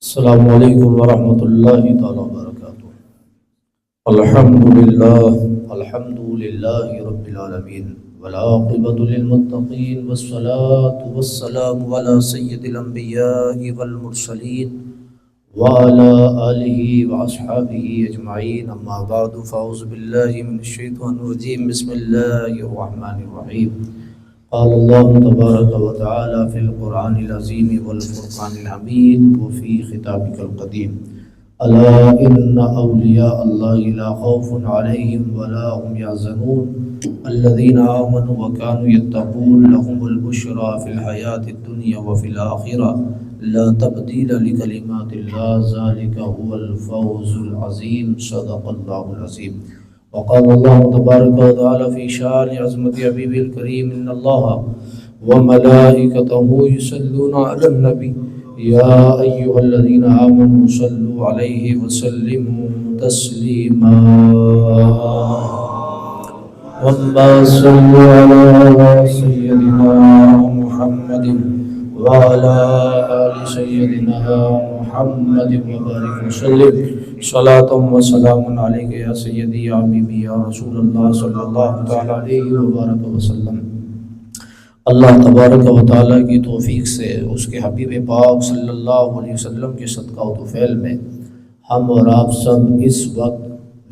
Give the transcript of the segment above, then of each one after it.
السلام علیکم ورحمۃ اللہ تعالی وبرکاتہ۔ الحمد للہ رب العالمین والعاقبۃ للمتقین والصلاة والسلام علی سید الانبیاء والمرسلین وعلی آلہ واصحابہ اجمعین، اما بعد فاعوذ باللہ من الشیطان الرجیم، بسم اللہ الرحمن الرحیم۔ قال اللہ تبارک و تعالی فی القرآن العظیم والفرقان الحمید وفی خطابک القدیم، الا ان اولیاء اللہ لا خوف علیہم ولا هم يحزنون الذین آمنوا وكانوا يتقون لهم البشرى فی الحیاة الدنیا وفی الآخرہ لا تبدیل لکلمات اللہ ذلک هو الفوز العظیم، صدق اللہ العظیم۔ وقال الله تبارك وتعالى في شان عظمة حبيبه الكريم إن الله وملائكته يصلون على النبي يا أيها الذين آمنوا صلوا عليه وسلموا تسليما اللهم صل على سيدنا محمد وعلى آل سيدنا محمد وبارك وسلم صلاۃ و سلام علیک یا سیدی یا حبیبی یا رسول اللہ صلی اللہ تعالی علیہ وبارک وسلم۔ اللہ تبارک و تعالی کی توفیق سے اس کے حبیب پاک صلی اللہ علیہ وسلم کے صدقہ و طفیل میں ہم اور آپ سب اس وقت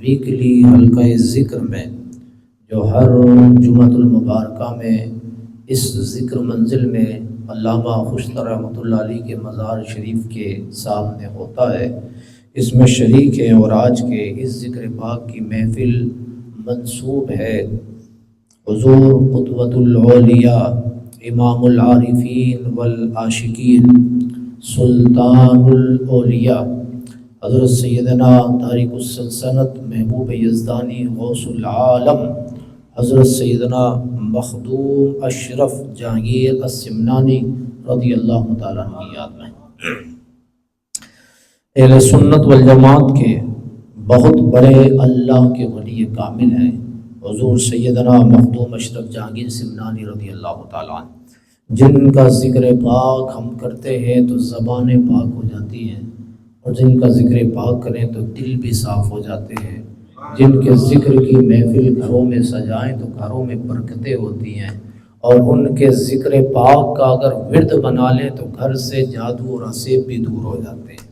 ویکلی حلقہ ذکر میں جو ہر جمعۃ المبارکہ میں اس ذکر منزل میں علامہ خوشتر رحمۃ اللہ علیہ کے مزار شریف کے سامنے ہوتا ہے، اس میں شریک ہے، اور آج کے اس ذکر پاک کی محفل منسوب ہے حضور قطوۃ الاولیاء امام العارفین والعاشقین سلطان الاولیاء حضرت سیدنا تارک السلطنت محبوب یزدانی غوث العالم حضرت سیدنا مخدوم اشرف جہانگیر السمنانی رضی اللہ تعالیٰ عنہ کی یاد میں۔ اہل سنت والجماعت کے بہت بڑے اللہ کے ولی کامل ہیں حضور سیدنا مخدوم اشرف جہانگیر سمنانی رضی اللہ تعالیٰ عنہ، جن کا ذکر پاک ہم کرتے ہیں تو زبانیں پاک ہو جاتی ہیں، اور جن کا ذکر پاک کریں تو دل بھی صاف ہو جاتے ہیں، جن کے ذکر کی محفل گھروں میں سجائیں تو گھروں میں برکتیں ہوتی ہیں، اور ان کے ذکر پاک کا اگر ورد بنا لیں تو گھر سے جادو اور حسیب بھی دور ہو جاتے ہیں۔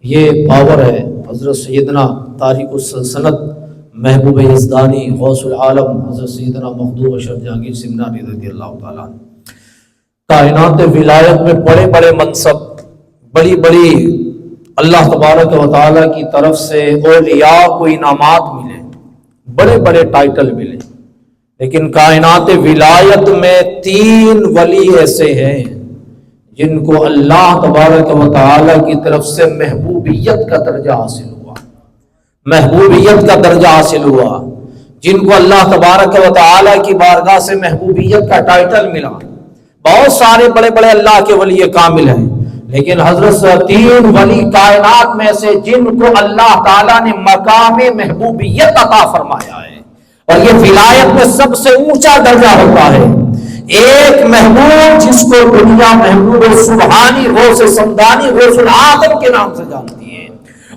یہ پاور ہے حضرت سیدنا تارک السلطنت محبوب یزدانی غوث العالم حضرت سیدنا مخدوم اشرف جہانگیر سمنانی رضی اللہ تعالیٰ عنہ۔ کائنات ولایت میں بڑے بڑے منصب، بڑی بڑی اللہ تبارک و تعالیٰ کی طرف سے اولیاء کو انعامات ملے، بڑے بڑے ٹائٹل ملے، لیکن کائنات ولایت میں 3 ولی ایسے ہیں جن کو اللہ تبارک و تعالیٰ کی طرف سے محبوبیت کا درجہ حاصل ہوا، محبوبیت کا درجہ حاصل ہوا، جن کو اللہ تبارک و تعالیٰ کی بارگاہ سے محبوبیت کا ٹائٹل ملا۔ بہت سارے بڑے بڑے اللہ کے ولی کامل ہیں، لیکن حضرت 3 ولی کائنات میں سے جن کو اللہ تعالیٰ نے مقام محبوبیت عطا فرمایا ہے، اور یہ ولایت میں سب سے اونچا درجہ ہوتا ہے۔ ایک محبوب جس کو دنیا محبوب سبحانی غوث سمدانی غوث العالم کے نام سے جانتی ہے،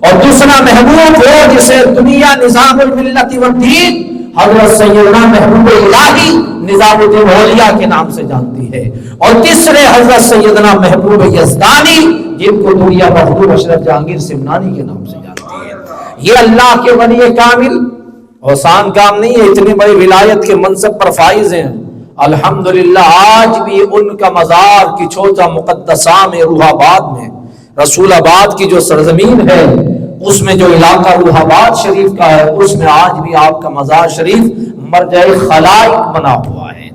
اور دوسرا محبوب وہ جسے دنیا نظام الملت والدین حضرت سیدنا محبوب الہی نظام الدین اولیاء کے نام سے جانتی ہے، اور تیسرے حضرت سیدنا محبوب یزدانی جن کو دنیا محبوب اشرف جہانگیر سمنانی کے نام سے جانتی ہے۔ یہ اللہ کے ولی کامل آسان کام نہیں ہے، اتنی بڑی ولایت کے منصب پر فائز ہیں۔ الحمدللہ آج بھی ان کا مزار کی چھوٹا مقدسہ میں روح آباد میں، رسول آباد کی جو سرزمین ہے اس میں جو علاقہ روح آباد شریف کا ہے، اس میں آج بھی آپ کا مزار شریف مرجع خلائق بنا ہوا ہے۔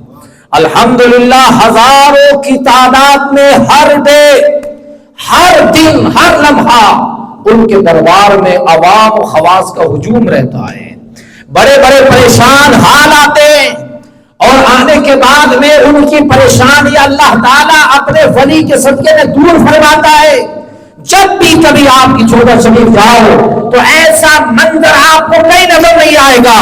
الحمدللہ ہزاروں کی تعداد میں ہر ڈے، ہر دن، ہر لمحہ ان کے دربار میں عوام و خواص کا ہجوم رہتا ہے، بڑے بڑے پریشان حال آتے ہیں، اور آنے کے بعد میں ان کی پریشانی اللہ تعالیٰ اپنے ولی کے صدقے میں دور فرماتا ہے۔ جب بھی کبھی آپ کی چھوٹا شریف جاؤ تو ایسا منظر آپ کو کہیں نظر نہیں آئے گا۔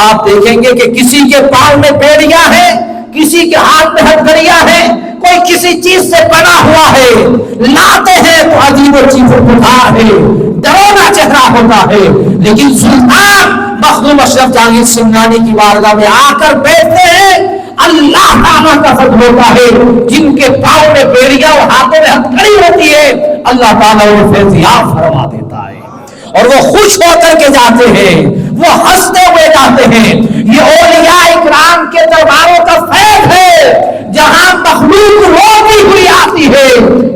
آپ دیکھیں گے کہ کسی کے پاؤں میں بیڑیاں ہیں، کسی کے ہاتھ میں ہتھکڑیاں ہیں، کوئی کسی چیز سے بنا ہوا ہے، لاتے ہیں تو عجیب و چیخ و پکار ہے، ڈرونا چہرہ ہوتا ہے، لیکن سلطان مخدوم اشرف جہانگیر سمنانی کی بارگاہ میں آ کر بیٹھتے ہیں، اللہ تعالیٰ کا فضل ہوتا ہے، جن کے پاؤں میں بیڑیاں اور ہاتھوں میں ہتھکڑی ہوتی ہے اللہ تعالیٰ انہیں فیضیاب فرما دیتا ہے، اور وہ خوش ہو کر کے جاتے ہیں، وہ ہنستے ہوئے جاتے ہیں۔ یہ اولیاء اکرام کے درباروں کا فیض ہے، جہاں مخلوق روتی ہوئی آتی ہے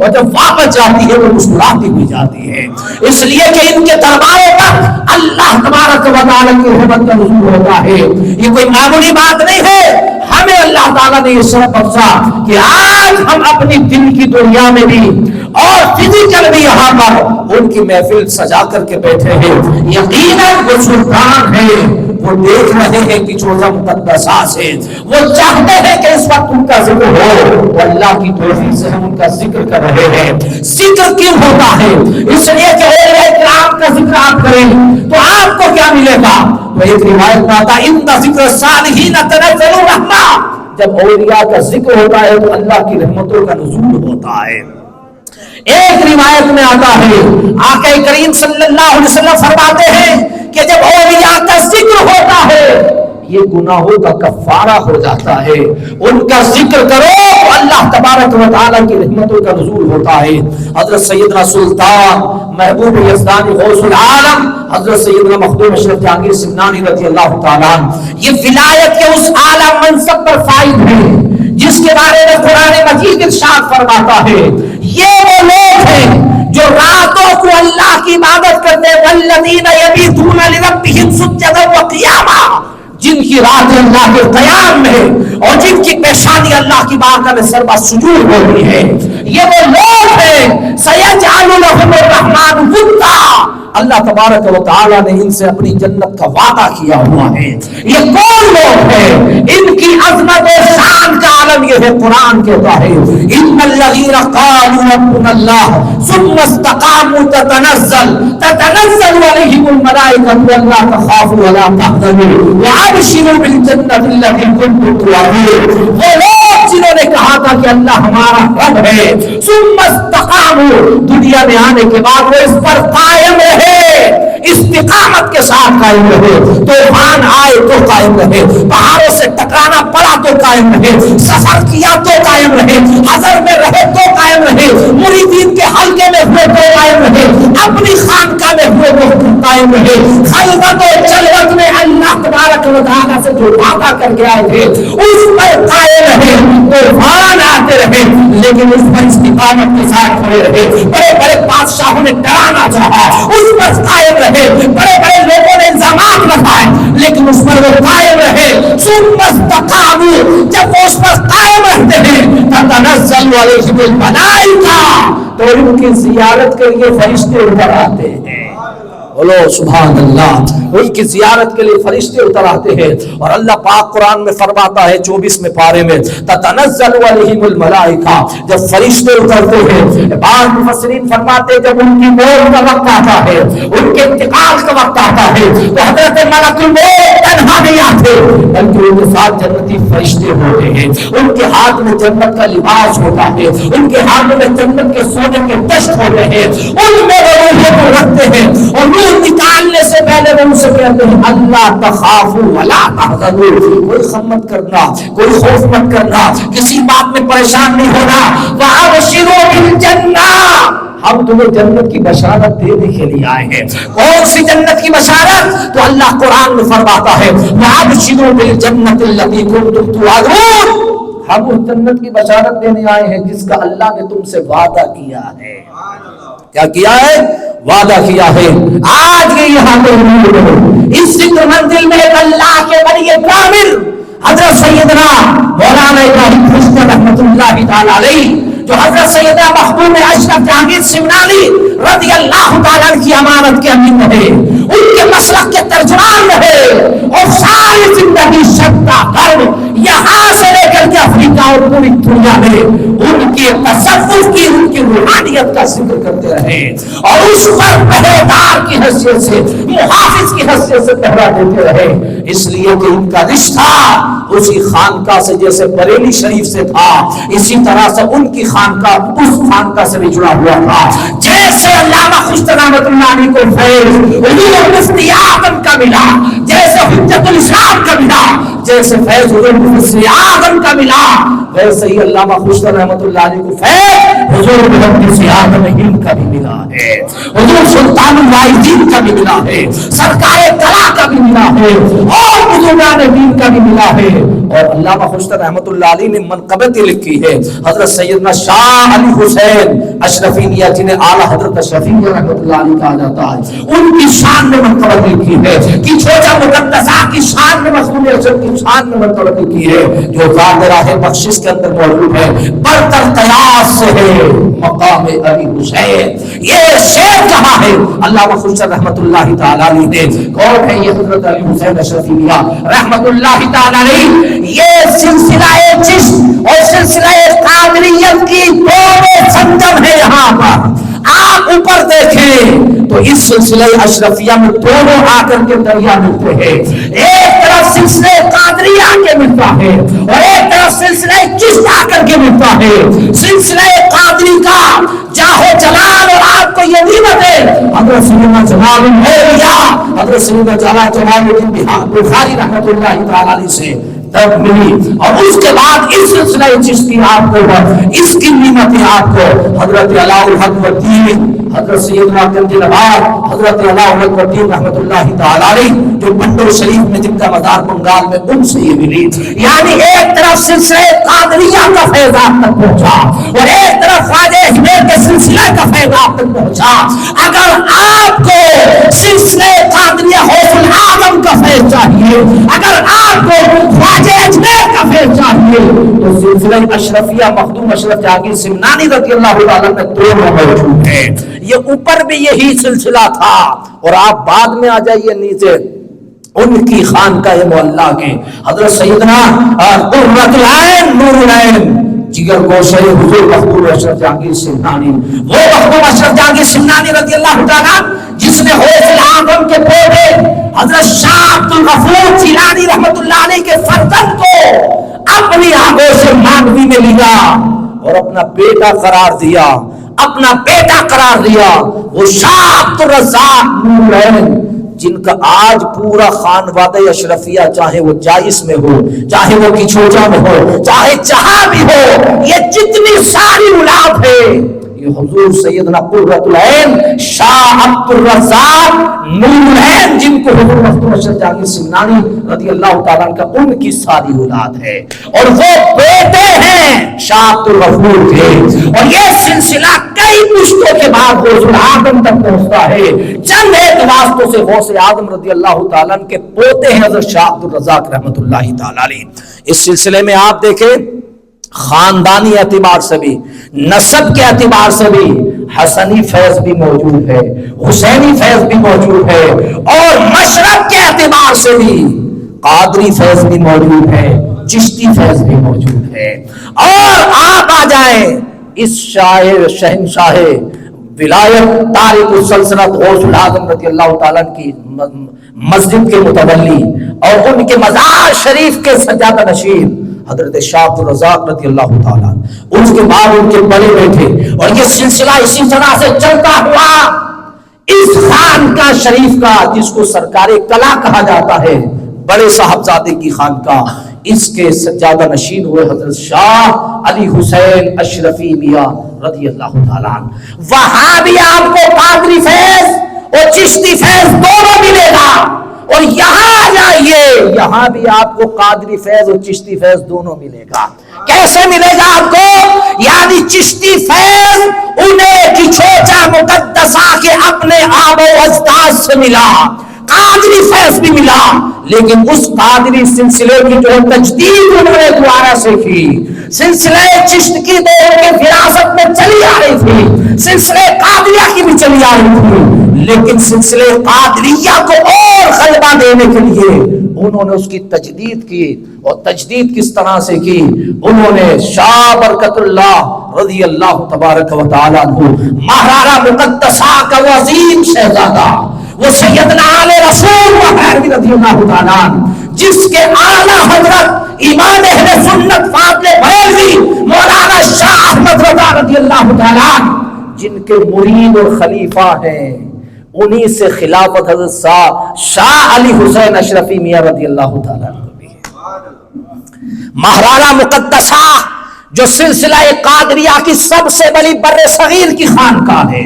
اور جب واپس جاتی ہے وہ مسکراتی ہوئی جاتی ہے، اس لیے کہ ان کے درباروں پر اللہ تبارک و تعالیٰ کی رحمت کا نزول ہوتا ہے۔ یہ کوئی معمولی بات نہیں ہے، ہمیں اللہ تعالیٰ نے یہ شرف بخشا کہ آج ہم اپنی دل کی دنیا میں بھی اور فزیکل بھی یہاں پر ان کی محفل سجا کر کے بیٹھے ہیں۔ یقیناً وہ سلطان ہیں، وہ دیکھ رہے ہیں کہ چوزہ مقدسات سے، وہ چاہتے ہیں کہ اس وقت ان کا ذکر ہو، وہ اللہ کی توفیق سے ہم ان کا ذکر کر رہے ہیں۔ ذکر کیوں ہوتا ہے؟ اس لیے کہ اولیاء کرام کا ذکر آپ کریں تو آپ کو کیا ملے گا؟ تو ایک روایت میں آتا ہے ان ذکر الصالحین تنزل الرحمہ، جب اولیاء کا ذکر ہوتا ہے تو اللہ کی رحمتوں کا نزول ہوتا ہے۔ ایک روایت میں آتا ہے آقا کریم صلی اللہ علیہ وسلم فرماتے ہیں کہ جب اولیاء کا ذکر ہوتا ہے یہ گناہوں کا کفارہ ہو جاتا ہے، ان کا ذکر کرو تو اللہ تبارک و تعالیٰ کی رحمتوں کا نزول ہوتا ہے۔ حضرت سیدنا سلطان محبوب یزدانی غوث العالم حضرت سیدنا مخدوم اشرف جہانگیر سمنانی رضی اللہ تعالیٰ عنہ یہ ولایت کے اس اعلیٰ منصب پر فائز ہیں جس کے بارے میں قرآن مجید ارشاد فرماتا ہے یہ وہ لوگ ہیں جو راتوں کو اللہ کی عبادت کرتے ہیں، والذین یبیتون لربہم سجدا وقیاما، جن کی رات اللہ کے قیام میں اور جن کی پیشانی اللہ کی بارگاہ میں سربا سجود ہوتی ہے، یہ وہ لوگ ہیں سیجعل لهم الرحمن ودا، اللہ تبارک و تعالیٰ نے ان سے اپنی جنت کا وعدہ کیا ہوا ہے۔ یہ کون لوگ ہیں؟ ان کی عظمت و شان کا عالم یہ ہے، قرآن کہتا ہے ان الذین قالوا ربنا اللہ ثم استقاموا تتنزل علیہم الملائکۃ الا تخافوا ولا تحزنوا وابشروا بالجنۃ التي کنتم توعدون، وہ لوگ جنہوں نے کہا تھا کہ اللہ ہمارا رب ہے، ثم استقاموا، دنیا میں آنے کے بعد وہ اس پر قائم رہے، استقامت کے ساتھ قائم رہے، طوفان آئے تو قائم رہے، پہاڑوں سے ٹکرانا پڑا تو قائم رہے، سفر کیا تو قائم رہے، حضر میں رہے تو قائم رہے، مریدین کے حلقے میں ہوئے تو قائم رہے، اپنی خانقاہ میں ہوئے تو قائم رہے، خلوت و جلوت میں اللہ تبارک و تعالیٰ سے جو وعدہ کر کے آئے تھے اس پر قائم رہے، طوفان آتے رہے لیکن اس پر استقامت کے ساتھ کھڑے رہے، بڑے بڑے بادشاہوں نے ڈرانا چاہا اس پر قائم رہے، بڑے بڑے لوگوں نے الزامات لگائے لیکن اس پر وہ قائم رہے، ثم استقاموا، جب وہ اس پر قائم رہتے ہیں تتنزل علیہم الملائکہ، تو ان کی زیارت کے لیے فرشتے اتر آتے ہیں۔ بولو سبحان اللہ، ان کی زیارت کے لیے فرشتے اتر آتے ہیں، اور اللہ پاک قرآن میں فرماتا ہے 24ویں پارے میں تتنزل علیہم الملائکہ، جب فرشتے اترتے ہیں، بعض مفسرین فرماتے ہیں جب ان کی موت کا وقت آتا ہے، ان کے انتقال کا وقت آتا ہے تو حضرت ملک الموت تنہا نہیں آتے بلکہ ان کے ساتھ جنتی فرشتے ہوتے ہیں، ان کے ہاتھ میں جنت کا لباس ہوتا ہے، ان کے ہاتھ میں جنت کے سونے کے دشت ہوتے ہیں، ان میں وہ روحوں کو رکھتے ہیں اور نکالنے سے پہلے وہ ان سے کہتے ہیں اللہ تخافوا ولا تحزنوا، کوئی غم مت کرنا، کوئی خوف مت کرنا، کسی بات میں پریشان نہیں ہونا، وابشروا بالجنہ، ہم تمہیں جنت کی بشارت دینے کے لیے آئے ہیں۔ کون سی جنت کی بشارت؟ تو اللہ قرآن میں فرماتا ہے وابشروا بالجنۃ التي کنتم توعدون، ہم اس جنت کی بشارت دینے آئے ہیں جس کا اللہ نے تم سے وعدہ کیا ہے۔ کیا کیا ہے؟ وعدہ کیا ہے۔ آج کے یہاں پہ اس ذکر منزل میں ایک اللہ کے ولی کامل حضرت سیدنا مولانا ابراہیم خشک رحمۃ اللہ تعالی علیہ، جو حضرت سیدنا مخدوم اشرف جہانگیر سمنانی رضی اللہ تعالیٰ کی امانت کے امین رہے، ان کے مسلک کے ترجمان رہے، اور ساری زندگی شتا کرم یہاں سے لے کر کے افریقہ اور پوری دنیا میں ان کے تصوف کی، ان کی روحانیت کا ذکر کرتے رہے، اور اس پر پہریدار کی حیثیت سے، محافظ کی حیثیت سے پہرا دیتے رہے۔ اس لیے کہ ان کا رشتہ اسی خانقاہ سے جیسے بریلی شریف سے تھا، اسی طرح سے ان کی خانقاہ اس خانقاہ سے بھی جڑا ہوا تھا۔ جیسے علامہ خشتر رحمۃ اللہ علیہ کو فیض حضور مفتی اعظم کا ملا، جیسے حجت الاسلام کا ملا، جیسے فیض حضور مفتی اعظم کا ملا، ویسے ہی علامہ خشتر رحمۃ اللہ علیہ کو فیض حضور مفتی اعظم ہند کا بھی ملا ہے، حضور سلطان الواعظین کا بھی ملا ہے، سرکار کلا کا بھی ملا ہے، اور بزرگان دین کا بھی ملا ہے۔ اور علامہ خشتر رحمۃ اللہ علیہ نے منقبتیں لکھی ہے، حضرت سیدنا شاہ علی حسین اشرفی میاں جنہیں اعلیٰ حضرت اشرفی میاں رحمۃ اللہ علیہ کہا جاتا ہے، ان کی شان میں منقبت لکھی ہے کہ چھوٹا مقدسہ کی شان میں مخدوم اشرف کی شان میں منقبت لکھی ہے، جو ذات راہ بخشش کے اندر موجود ہے، برتر قیاس سے ہے مقام علی حسین۔ یہ شعر کہا ہے علامہ خشتر رحمۃ اللہ تعالی علیہ نے۔ کون ہے یہ حضرت علی حسین اشرفی میاں رحمۃ اللہ تعالی علیہ؟ یہ سلسلہ چشت اور سلسلہ قادریت کی دونوں سنگم ہے۔ یہاں پر آپ اوپر دیکھیں تو اس سلسلہ اشرفیہ میں دونوں آ کر کے دریا ملتے ہیں، ایک طرف سلسلہ قادریہ کے ملتا ہے اور ایک طرف سلسلہ چشت آ کر کے ملتا ہے۔ سلسلہ قادری کا جاہو جلال اور آپ کو یہ نعمت ہے حضرت سیدنا جلال الدین حضرت سیدنا جلال الدین بخاری رحمۃ اللہ تعالی علیہ سے تب ملی، اور اس کے بعد اس سلسلہ چشتی آپ کو اس کی نعمتیں آپ کو حضرت علاء الحق والدین، حضرت سیدنا کنج نواب، حضرت علاء الحق والدین رحمۃ اللہ تعالی علیہ جو بنڈور شریف میں جن کا مزار بنگال میں، ان سے یہ ملی۔ یعنی ایک طرف سلسلہ قادریہ کا فیض آپ تک پہنچا اور ایک طرف خواجہ اجمیر کے سلسلہ کا فیض آپ تک پہنچا۔ اگر آپ کو سلسلہ قادریہ غوث العظم کا فیض چاہیے، اگر آپ کو خواجہ اجمیر کا فیض چاہیے، تو سلسلہ اشرفیہ مخدوم اشرف جہانگیر سمنانی رضی اللہ تعالیٰ میں دونوں موجود ہے۔ یہ اوپر بھی یہی سلسلہ تھا، اور آپ بعد میں آ جائیے نیچے ان کی خانقاہ معلیٰ کے حضرت سیدنا قرۃ العین نور العین جگر گوشہ حضور مخدوم اشرف جہانگیر سمنانی، وہ مخدوم اشرف جہانگیر سمنانی رضی اللہ تعالیٰ جس نے غوث العظم کے پوتے حضرت شاہ عبد الغفور جیلانی رحمۃ اللہ علیہ کے فرزند کو اپنی آغوش مانوی میں لیا اور اپنا بیٹا قرار دیا، اپنا بیٹا قرار دیا، وہ شاہ عبد الرزاق نور العین، جن کا آج پورا خانوادہ اشرفیہ چاہے وہ جائز میں ہو، چاہے وہ کچھوجا میں ہو، چاہے جہاں بھی ہو، یہ جتنی ساری اولاد ہے، یہ حضور سیدنا قرۃ العین شاہ عبد الرزاق نور العین، جن کو حضور مخدوم اشرف جہانگیر سمنانی رضی اللہ تعالیٰ کا ان کی ساری اولاد ہے، اور وہ بیٹے ہیں شاہ عبد الغفور کے، اور یہ سلسلہ کئی پشتوں کے بعد غوث العظم تک پہنچتا ہے۔ چند ایک واسطوں سے غوث اعظم رضی اللہ تعالیٰ کے پوتے ہیں حضرت شاہ عبد الرزاق رحمۃ اللہ تعالیٰ علیہ۔ اس سلسلے میں آپ دیکھیں خاندانی اعتبار سے بھی، نسب کے اعتبار سے بھی حسنی فیض بھی موجود ہے، حسینی فیض بھی موجود ہے، اور مشرب کے اعتبار سے بھی قادری فیض بھی موجود ہے، چشتی فیض بھی موجود ہے۔ اور آپ آ جائیں اس شاعر شہنشاہ ولایت تارک السلطنت غوث العظم رضی اللہ تعالیٰ کی مسجد کے متولی اور ان کے مزار شریف کے سجادہ نشین حضرت شاہ عبد الرزاق رضی اللہ تعالیٰ، اس کے بعد ان کے بڑے بیٹے، اور یہ سلسلہ اسی طرح سے چلتا ہوا اس خانقاہ شریف کا جس کو سرکار کلا کہا جاتا ہے، بڑے صاحبزادے کی خانقاہ، اس کے سجادہ نشین ہوئے حضرت شاہ علی حسین اشرفی میاں رضی اللہ تعالیٰ۔ وہاں بھی آپ کو قادری فیض اور چشتی فیض دونوں ملے گا، اور یہاں جائیے یہاں بھی آپ کو قادری فیض اور چشتی فیض دونوں ملے گا۔ کیسے ملے گا آپ کو؟ یعنی چشتی فیض انہیں کی چھوٹا مقدسہ کے اپنے آب و اجداد سے ملا، قادری فیض بھی ملا، لیکن اس قادری سلسلے کی جو تجدید انہوں نے دوبارہ سے کی، سلسلہ چشت کی دور کے فراست میں چلی آ رہی تھی، سلسلہ قادریہ کی بھی چلی آ رہی تھی، لیکن سلسلے قادریہ کو اور غلبہ دینے کے لیے انہوں نے اس کی تجدید کی، اور تجدید کس طرح سے کی؟ انہوں نے شاہ برکت اللہ رضی اللہ تبارک و تعالیٰ عنہ، مہرانہ مقدسہ کا عظیم شہزادہ، وہ سیدنا آل رسول محمد رضی اللہ تعالیٰ جس کے اعلیٰ حضرت امام اہل سنت فاضل بریلوی مولانا شاہ احمد رضا رضی اللہ تعالیٰ جن کے مرید اور خلیفہ ہیں، انہی سے خلافت حضرت شاہ علی حسین اشرفی میاں رضی اللہ تعالیٰ بھی ہے۔ مہرانہ مقدسہ جو سلسلہ قادریہ کی سب سے بڑی بر صغیر کی خانقاہ ہے،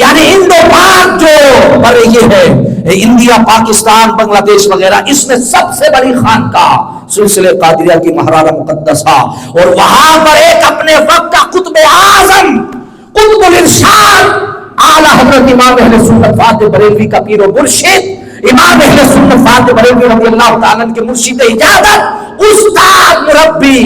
یعنی ہندو پاک جو بر یہ ہے انڈیا، پاکستان، بنگلہ دیش وغیرہ، اس میں سب سے بڑی خانقاہ سلسلہ قادریہ کی مہرانہ مقدسہ، اور وہاں پر ایک اپنے وقت کا قطب اعظم، قطب الارشاد، اعلیٰ حضرت امام اہل سنت فاضل بریلوی کا پیر و مرشد، امام اہل سنت فاضل بریلوی رضی اللہ تعالیٰ عنہ کے مرشد اجازت، استاد، مربی،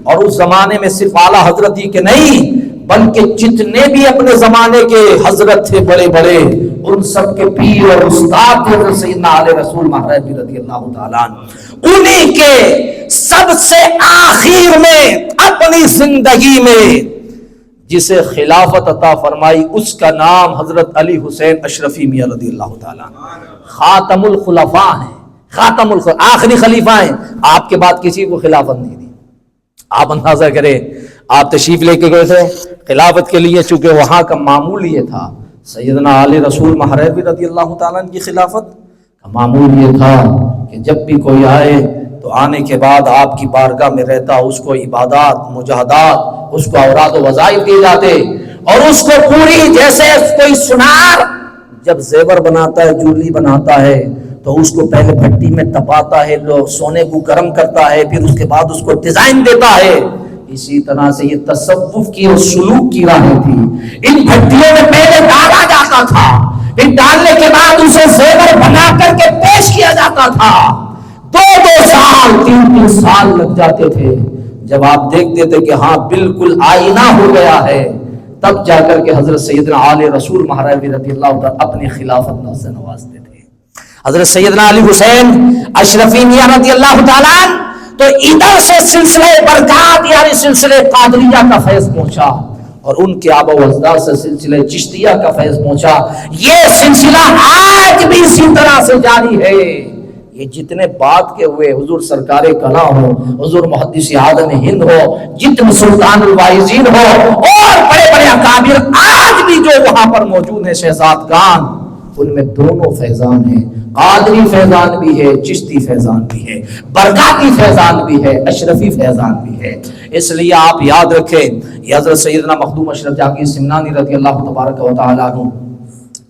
اور اس زمانے میں صرف اعلیٰ حضرت ہی کے نہیں بلکہ جتنے بھی اپنے زمانے کے حضرت تھے بڑے بڑے، ان سب کے پیر اور استاد تھے حضرت سیدنا آل رسول محمد رضی اللہ تعالیٰ عنہ۔ انہی کے سب سے آخر میں اپنی زندگی میں جسے خلافت عطا فرمائی، اس کا نام حضرت علی حسین اشرفی میاں رضی اللہ تعالیٰ عنہ، خاتم الخلفاء ہیں، خاتم الخلفاء، آخری خلیفہ ہیں، آپ کے بعد کسی کو خلافت نہیں دی۔ آپ اندازہ کریں، آپ تشریف لے کے گئے تھے خلافت کے لیے، چونکہ وہاں کا معمول یہ تھا، سیدنا آل رسول محمد رضی اللہ تعالیٰ عنہ کی خلافت کا معمول یہ تھا کہ جب بھی کوئی آئے تو آنے کے بعد آپ کی بارگاہ میں رہتا، اس کو عبادات، مجاہدات، اس کو اوراد و وظائف دیے جاتے، اور اس کو پوری، جیسے کوئی سنار جب زیور بناتا ہے، جولی بناتا ہے، تو اس کو پہلے بھٹی میں تپاتا ہے، سونے کو گرم کرتا ہے، پھر اس کے بعد اس کو ڈیزائن دیتا ہے۔ اسی طرح سے یہ تصوف کی اور سلوک کی راہیں تھی، ان بھٹیوں میں پہلے ڈالا جاتا تھا، پھر ڈالنے کے بعد اسے زیور بنا کر کے پیش کیا جاتا تھا، 2 سال 3 سال لگ جاتے تھے۔ جب آپ دیکھتے تھے کہ ہاں بالکل آئینہ ہو گیا ہے، تب جا کر کے حضرت سیدنا آل رسول محمد رضی اللہ تعالیٰ اپنی خلافت سے نوازتے تھے۔ حضرت سیدنا علی حسین اشرفی میاں رضی اللہ تعالیٰ تو ادھر سے سلسلہ برکات یعنی سلسلہ قادریہ کا فیض پہنچا، اور ان کے آبا و اجداد سے سلسلہ چشتیہ کا فیض پہنچا۔ یہ سلسلہ آج بھی اسی طرح سے جاری ہے۔ یہ جتنے بات کے ہوئے، حضور سرکار کلاں ہو، حضور محدث عالم ہند ہو، جتنے سلطان الواعظین ہو، اور بڑے بڑے اکابر آج بھی جو وہاں پر موجود ہیں شہزادگان، ان میں دونوں فیضان ہیں، قادری فیضان بھی ہے، چشتی فیضان بھی ہے، برکاتی فیضان بھی ہے، اشرفی فیضان بھی ہے۔ اس لیے آپ یاد رکھیں، یہ حضرت سیدنا مخدوم اشرف جاگیر سمنانی رضی اللہ تبارک و تعالیٰ عنہ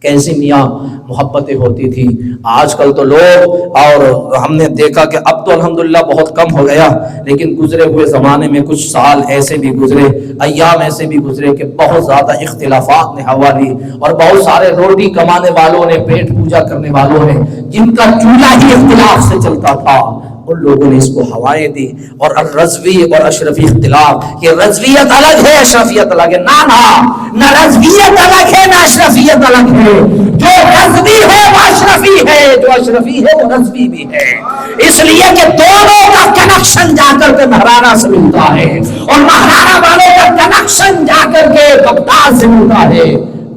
کیسی میاں محبتیں ہوتی تھی۔ آج کل تو لوگ، اور ہم نے دیکھا کہ اب تو الحمدللہ بہت کم ہو گیا، لیکن گزرے ہوئے زمانے میں کچھ سال ایسے بھی گزرے، ایام ایسے بھی گزرے کہ بہت زیادہ اختلافات نے ہوا لی، اور بہت سارے روٹی کمانے والوں نے، پیٹ پوجا کرنے والوں نے، جن کا چولہا ہی اختلاف سے چلتا تھا، ان لوگوں نے اس کو ہوائیں دی، اور رضوی اور اشرفی اختلاف، کہ رضویت الگ ہے، اشرفیت الگ ہے، نہ رضویت الگ ہے، نہ اشرفیت الگ ہے۔ جو رضوی ہے وہ اشرفی ہے، جو اشرفی ہے وہ رضوی بھی ہے، اس لیے کہ دونوں کا کنیکشن جا کر کے مہرانہ سے ملتا ہے، اور مہرانہ والوں کا کنیکشن جا کر کے بغداد سے ملتا ہے،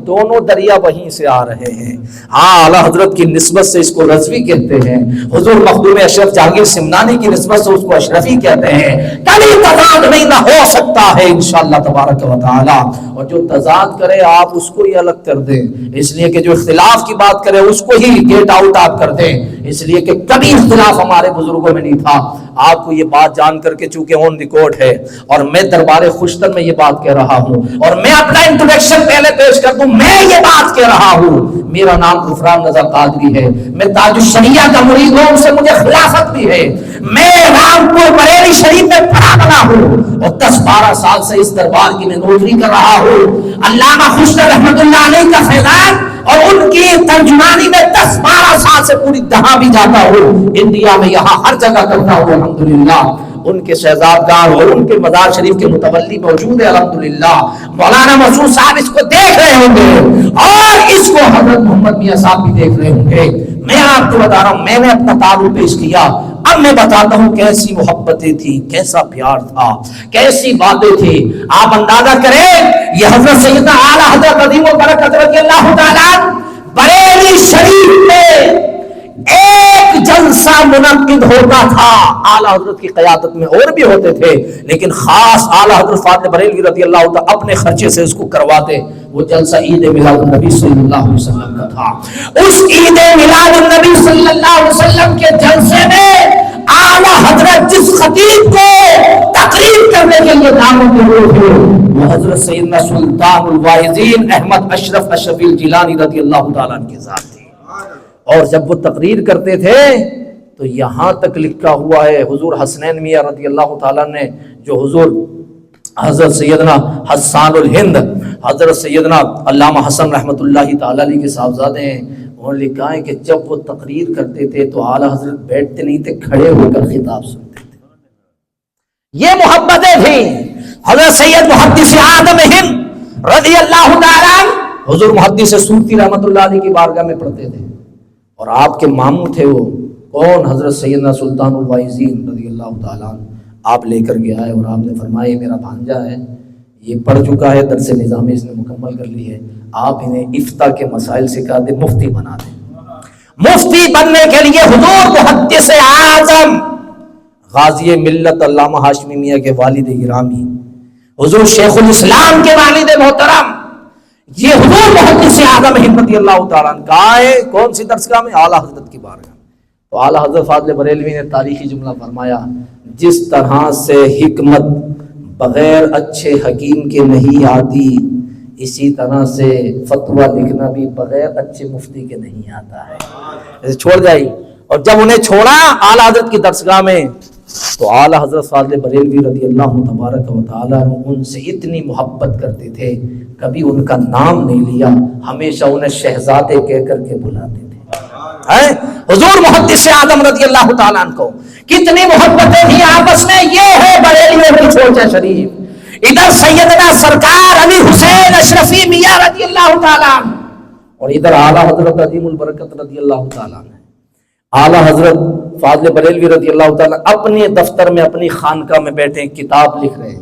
دونوں دریا وہیں سے آ رہے ہیں۔ ہاں، اعلیٰ حضرت کی نسبت سے اس کو رضوی کہتے ہیں، حضور مخدوم اشرف جہانگیر سمنانی کی نسبت سے اس کو اشرفی کہتے ہیں۔ کبھی تضاد نہیں نہ ہو سکتا ہے انشاءاللہ تبارک و تعالی، اور جو تضاد کرے آپ اس کو ہی الگ کر دیں، اس لیے کہ جو اختلاف کی بات کرے اس کو ہی گیٹ آؤٹ آپ کر دیں، اس لیے کہ کبھی اختلاف ہمارے بزرگوں میں نہیں تھا۔ آپ کو یہ بات جان کر کے چونکہ آن ریکارڈ ہے، اور میں دربار خوشتن میں یہ بات کہہ رہا ہوں، اور میں اپنا انٹروڈکشن پہلے پیش کر دوں، میں یہ بات کہہ رہا ہوں، میرا نام غفران رضا قادری ہے، میں تاج الشریعہ کا مرید ہوں، سے مجھے خلافت بھی ہے، میں رامپور بریلی شریف میں پڑھا بنا ہوں، اور 10-12 سال سے اس دربار کی میں نوکری کر رہا ہوں۔ علامہ خوشتن رحمت اللہ علیہ کا فیضان اور ان کی ترجمانی میں 10-12 سال سے پوری دہا بھی جاتا ہوں، انڈیا میں یہاں ہر جگہ کرتا ہوں الحمدللہ۔ ان کے شہزادگان اور ان کے مزار شریف کے متولی موجود ہے الحمدللہ۔ مولانا مسعود صاحب اس کو دیکھ رہے ہوں گے، اور اس کو حضرت محمد میاں صاحب بھی دیکھ رہے ہوں گے۔ میں آپ کو بتا رہا ہوں، میں نے اپنا تعارف پیش کیا، اب میں بتاتا ہوں کیسی محبتیں تھیں، کیسا پیار تھا، کیسی باتیں تھی۔ آپ اندازہ کریں، یہ حضرت سیدنا اعلیٰ حضرت عظیم و برکت رضی اللہ تعالیٰ بریلی شریف میں ایک جلسہ منعقد ہوتا تھا اعلیٰ حضرت کی قیادت میں، اور بھی ہوتے تھے لیکن خاص اعلیٰ حضرت فاطمہ بریلوی رضی اللہ تعالیٰ اپنے خرچے سے اس کو کرواتے۔ وہ جلسہ عید میلاد النبی صلی اللہ علیہ وسلم کا تھا۔ اس عید میلاد النبی صلی اللہ علیہ وسلم کے جلسے میں اعلیٰ حضرت جس خطیب کو تقریر کرنے کے لیے دعوت دے رہے تھے وہ حضرت سیدنا سلطان الواعظین احمد اشرف اشرفی الجیلانی رضی اللہ تعالیٰ عنہ کی ذات تھی۔ اور جب وہ تقریر کرتے تھے تو یہاں تک لکھا ہوا ہے، حضور حسنین میاں رضی اللہ تعالیٰ نے جو حضور حضرت سیدنا حسان الہند حضرت سیدنا علامہ حسن رحمۃ اللہ تعالیٰ علیہ کے صاحبزادے ہیں، انہوں نے لکھا ہے کہ جب وہ تقریر کرتے تھے تو اعلیٰ حضرت بیٹھتے نہیں تھے، کھڑے ہو کر خطاب سنتے تھے۔ یہ محبتیں تھیں۔ حضرت سید محدث اعظم ہند رضی اللہ تعالیٰ حضور محدث سوتی رحمۃ اللہ علیہ کی بارگاہ میں پڑھتے تھے، اور آپ کے ماموں تھے وہ کون؟ حضرت سیدنا سلطان الواعظین رضی اللہ تعالیٰ عنہ۔ آپ لے کر کے آئے اور آپ نے فرمایا میرا بھانجا ہے، یہ پڑھ چکا ہے، درس نظامی اس نے مکمل کر لی ہے، آپ انہیں افتاء کے مسائل سکھا دیں، مفتی بنا دیں۔ مفتی بننے کے لیے حضور محدث اعظم غازی ملت علامہ ہاشمی میاں کے والد گرامی حضور شیخ الاسلام کے والد محترم، یہ حضور محدث اعظم رضی اللہ تعالیٰ عنہ کا ہے کون سی درسگاہ میں؟ اعلیٰ حضرت کی بارگاہ۔ تو اعلیٰ حضرت فاضل بریلوی نے تاریخی جملہ فرمایا، جس طرح سے حکمت بغیر اچھے حکیم کے نہیں آتی، اسی طرح سے فتویٰ لکھنا بھی بغیر اچھے مفتی کے نہیں آتا ہے۔ ایسے چھوڑ جائی، اور جب انہیں چھوڑا اعلیٰ حضرت کی درسگاہ میں تو اعلیٰ حضرت فاضل بریلوی رضی اللہ تبارک و تعالیٰ ان سے اتنی محبت کرتے تھے، کبھی ان کا نام نہیں لیا، ہمیشہ انہیں شہزادے کہہ کر کے بلاتے تھے۔ حضور محدث اعظم رضی اللہ تعالیٰ عنہ کو کتنی محبتیں تھیں آپس میں۔ یہ ہے بریلویوں کی چھوچا شریف، ادھر سیدنا سرکار علی حسین اشرفی میاں رضی اللہ تعالیٰ عنہ، اور ادھر اعلیٰ حضرت عظیم البرکت رضی اللہ تعالیٰ عنہ۔ اعلیٰ حضرت فاضل بریلوی رضی اللہ تعالیٰ اپنے دفتر میں اپنی خانقاہ میں بیٹھے کتاب لکھ رہے ہیں،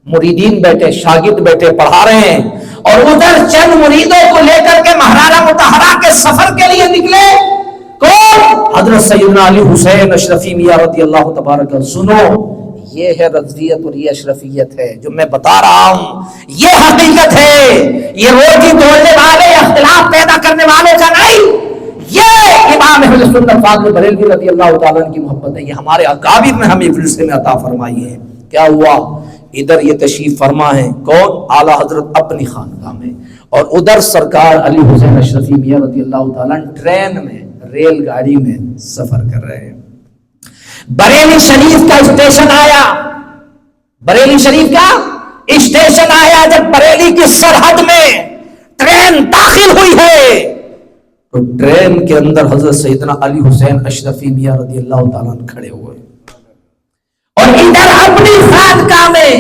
مریدین بیٹھے، شاگرد بیٹھے پڑھا رہے ہیں، اور ادھر چند مریدوں کو لے کر کے مہرانہ مطہرہ کے سفر کے لیے نکلے کون؟ حضرت سیدنا علی حسین اشرفی میاں رضی اللہ تبارک۔ سنو، یہ ہے رضویت اور یہ اشرفیت ہے جو میں بتا رہا ہوں، یہ حقیقت ہے، یہ روٹی توڑنے والے اختلاف پیدا کرنے والوں کا نہیں، یہ امام اہل سنت فاضل بریلوی رضی اللہ تعالیٰ عنہ کی محبت ہے۔ یہ ہمارے اکابر نے ہمیں فلسفے میں عطا فرمائی ہے۔ کیا ہوا؟ ادھر یہ تشریف فرما ہے کون؟ اعلیٰ حضرت اپنی خانقاہ میں، اور ادھر سرکار علی حسین اشرفی میاں رضی اللہ تعالیٰ ٹرین میں، ریل گاڑی میں سفر کر رہے ہیں۔ بریلی شریف کا اسٹیشن آیا، بریلی شریف کا اسٹیشن آیا، جب بریلی کی سرحد میں ٹرین داخل ہوئی ہے تو ٹرین کے اندر حضرت سیدنا علی حسین اشرفی میاں رضی اللہ تعالیٰ کھڑے ہوئے، اور ادھر اپنی خانقاہ میں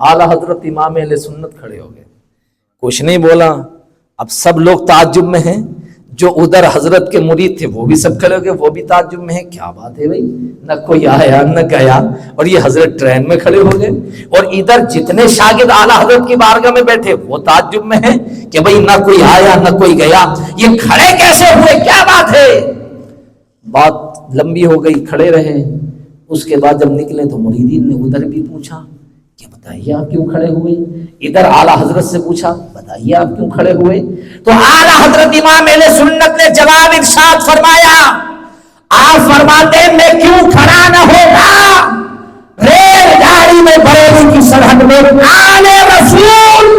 اعلیٰ حضرت امام اہل سنت کھڑے ہو گئے۔ کچھ نہیں بولا۔ اب سب لوگ تعجب میں ہیں، جو ادھر حضرت کے مرید تھے وہ بھی سب کھڑے ہو گئے، وہ بھی تعجب میں ہیں، کیا بات ہے بھائی، نہ کوئی آیا نہ گیا، اور یہ حضرت ٹرین میں کھڑے ہو گئے، اور ادھر جتنے شاگرد اعلیٰ حضرت کی بارگاہ میں بیٹھے وہ تعجب میں ہیں کہ بھائی نہ کوئی آیا نہ کوئی گیا، یہ کھڑے کیسے ہوئے، کیا بات ہے؟ بات لمبی ہو گئی، کھڑے رہے۔ اس کے بعد جب نکلے تو مریدین نے ادھر بھی پوچھا کہ بتائیے آپ کیوں کھڑے ہوئے، ادھر اعلیٰ حضرت سے پوچھا بتائیے آپ کیوں کھڑے ہوئے، تو اعلیٰ حضرت امام اہل سنت نے جواب ارشاد فرمایا، آپ فرماتے ہیں میں کیوں کھڑا نہ ہوگا، ریل گاڑی میں بریلی کی سرحد میں آل رسول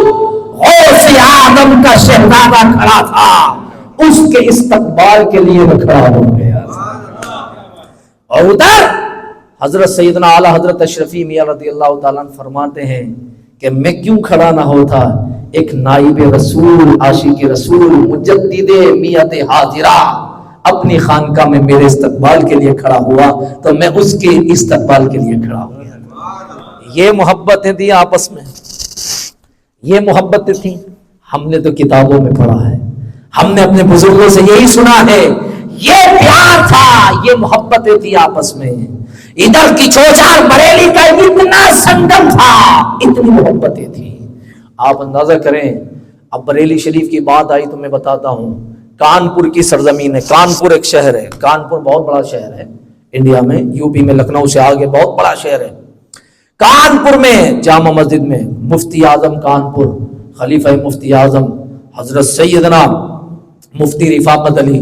غوث اعظم کا شہزادہ کھڑا تھا، اس کے استقبال کے لیے میں کھڑا ہو گیا۔ اور ادھر حضرت سیدنا اعلیٰ حضرت اشرفی میاں رضی اللہ تعالیٰ فرماتے ہیں کہ میں کیوں کھڑا نہ ہوتا، ایک نائب رسول، عاشق رسول، مجدد میت حاضرہ اپنی خانقاہ میں میرے استقبال کے لیے کھڑا ہوا تو میں اس کے استقبال کے لیے کھڑا ہو گیا۔ یہ محبتیں تھیں آپس میں، یہ محبتیں تھیں۔ ہم نے تو کتابوں میں پڑھا ہے، ہم نے اپنے بزرگوں سے یہی سنا ہے، یہ پیار تھا، یہ محبتیں تھی آپس میں۔ ادھر کی چوچار بریلی کا اتنا سنگم تھا، اتنی محبتیں تھی۔ آپ اندازہ کریں، اب بریلی شریف کی بات آئی تو میں بتاتا ہوں کانپور کی سرزمین ہے. کانپور ایک شہر ہے. کانپور بہت بڑا شہر ہے انڈیا میں, یو پی میں, لکھنؤ سے آگے بہت بڑا شہر ہے. کانپور میں جامع مسجد میں مفتی اعظم کانپور, خلیفہ مفتی اعظم حضرت سیدنا مفتی رفاقت علی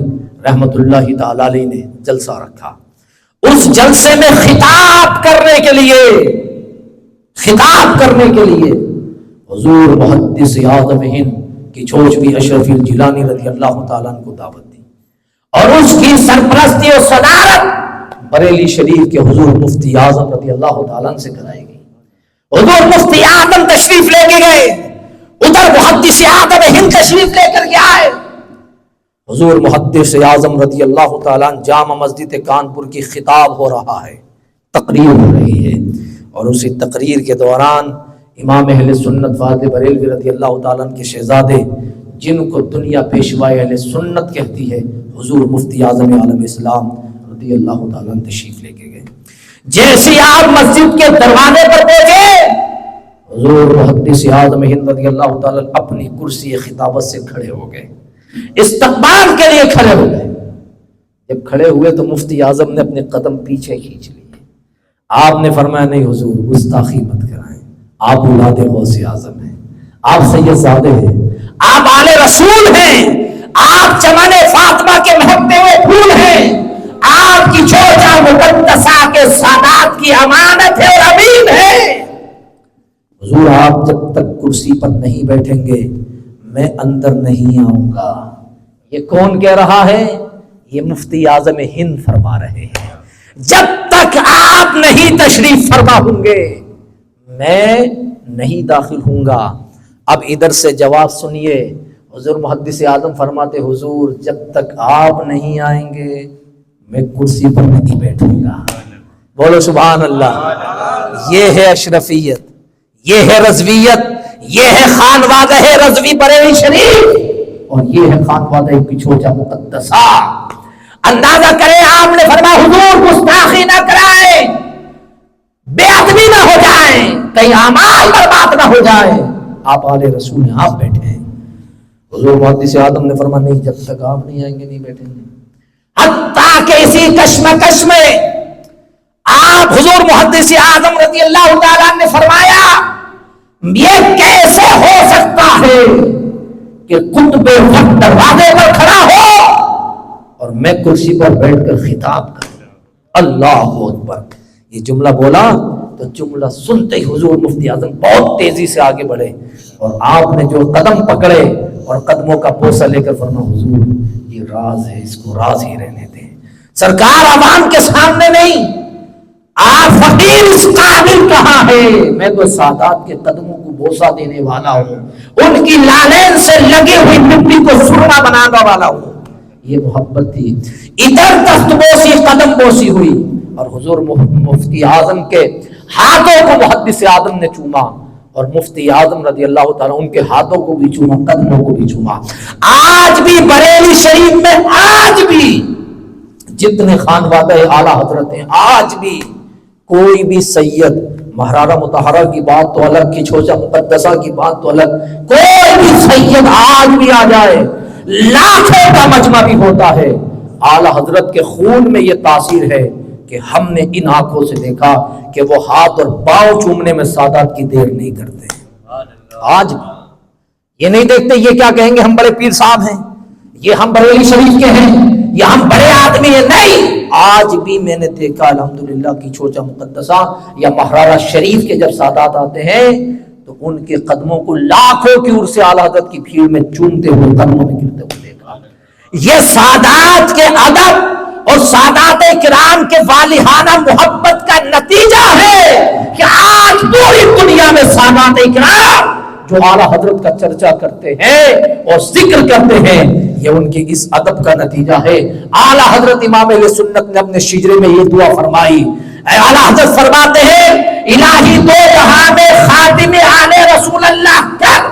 رحمت اللہ تعالی علیہ نے جلسہ رکھا. اس جلسے میں خطاب کرنے کے لیے حضور محدث اعظم ہند کی چوچ بھی اشرف الجیلانی رضی اللہ تعالیٰ عنہ کو دعوت دی, اور اس کی سرپرستی اور صدارت بریلی شریف کے حضور مفتی اعظم رضی اللہ تعالیٰ عنہ سے کرائی گئی. حضور مفتی اعظم تشریف لے کے گئے, ادھر محدث اعظم ہند تشریف لے کر کے آئے. حضور محدث اعظم رضی اللہ تعالیٰ عنہ جامع مسجد کانپور کی خطاب ہو رہا ہے, تقریر ہو رہی ہے, اور اسی تقریر کے دوران امام اہل سنت فاضل بریلوی رضی اللہ تعالیٰ عنہ کے شہزادے, جن کو دنیا پیشوائے اہل سنت کہتی ہے, حضور مفتی اعظم عالم اسلام رضی اللہ تعالیٰ عنہ تشریف لے کے گئے. جیسے آپ مسجد کے دروازے پر پہنچے, حضور محدث اعظم ہند رضی اللہ تعالیٰ عنہ اپنی کرسی خطابت سے کھڑے ہو گئے, استقبال کے لیے کھڑے ہو گئے. جب کھڑے ہوئے تو مفتی اعظم نے اپنے قدم پیچھے کھینچ لیے. آپ نے فرمایا نہیں حضور, گستاخی مت کرائیں, آپ اولاد غوث اعظم ہیں, آپ سید زادے ہیں, آپ آل رسول ہیں, آپ چمن فاطمہ کے مہکتے ہوئے پھول ہیں, آپ کی چوچا مقدسہ کے سادات کی امانت ہے اور امین ہے. حضور آپ جب تک کرسی پر نہیں بیٹھیں گے میں اندر نہیں آؤں گا. یہ کون کہہ رہا ہے؟ یہ مفتی اعظم ہند فرما رہے ہیں. جب تک آپ نہیں تشریف فرما ہوں گے میں نہیں داخل ہوں گا. اب ادھر سے جواب سنیے. حضور محدث اعظم فرماتے حضور جب تک آپ نہیں آئیں گے میں کرسی پر نہیں بیٹھوں گا. بولو سبحان اللہ. یہ ہے اشرفیت, یہ ہے رضویت, یہ ہے خانوادہ رضوی بریلی شریف, اور یہ ہے خانوادہ کی چوچا مقدسہ. اندازہ کریں, آپ نے فرمایا حضور گستاخی نہ کرائیں, بے ادبی نہ ہو جائیں, کہیں اعمال برباد نہ ہو جائیں. آپ آل رسول ہیں, آپ بیٹھے ہیں. حضور محدث اعظم نے فرمایا نہیں, جب تک آپ نہیں آئیں گے نہیں بیٹھیں گے. حتیٰ کہ اسی کشمکش میں آپ حضور محدث اعظم رضی اللہ تعالیٰ نے فرمایا یہ کیسے ہو سکتا ہے کہ قطب وقت دروازے پر کھڑا ہو اور میں کرسی پر بیٹھ کر خطاب کروں. اللہ اکبر. یہ جملہ بولا تو جملہ سنتے ہی حضور مفتی اعظم بہت تیزی سے آگے بڑھے, اور آپ نے جو قدم پکڑے اور قدموں کا بوسہ لے کر فرمایا حضور یہ راز ہے, اس کو راز ہی رہنے دیں. سرکار عوام کے سامنے نہیں, آپ فقیر اس قابل کہاں ہے, میں تو سادات کے قدموں کو بوسہ دینے والا ہوں, ان کی لالین سے لگی ہوئی مٹی کو سرما بنانے والا ہوں. یہ محبت تھی. ادھر دست بوسی قدم بوسی ہوئی, اور حضور مفتی اعظم کے ہاتھوں کو محدث اعظم نے چوما, اور مفتی اعظم رضی اللہ تعالیٰ ان کے ہاتھوں کو بھی چوما, قدموں کو بھی چوما. آج بھی بریلی شریف میں آج بھی جتنے خانوادہ اعلیٰ حضرت ہیں, آج بھی کوئی بھی سید, مہرانہ مطہرہ کی بات تو الگ, کی چوچا مقدسہ کی بات تو الگ, کوئی بھی سید آج بھی آ جائے, لاکھوں کا مجمع بھی ہوتا ہے, اعلیٰ حضرت کے خون میں یہ تاثیر ہے کہ ہم نے ان آنکھوں سے دیکھا کہ وہ ہاتھ اور پاؤں چومنے میں سادات کی دیر نہیں کرتے. آج یہ نہیں دیکھتے یہ کیا کہیں گے ہم بڑے پیر صاحب ہیں, یہ ہم بریلی شریف کے ہیں, یہ ہم بڑے آدمی ہیں. نہیں, آج بھی میں نے دیکھا الحمدللہ کی چوچا مقدسہ یا مہرانہ شریف کے جب سادات آتے ہیں تو ان کے قدموں کو لاکھوں کی اور سے اعلیٰ حضرت کی بھیڑ میں چومتے ہوئے, قدموں میں گرتے ہوئے دیکھا. یہ سادات کے ادب اور سادات کرام کے والہانہ محبت کا نتیجہ ہے کہ آج پوری دنیا میں سادات کرام جو اعلیٰ حضرت کا چرچا کرتے ہیں اور ذکر کرتے ہیں, یہ ان کے اس ادب کا نتیجہ ہے. اعلیٰ حضرت امام اہل سنت نے اپنے شجرے میں یہ دعا فرمائی. اعلیٰ حضرت فرماتے ہیں الہی دو جہاں میں خاتم آل رسول اللہ کر,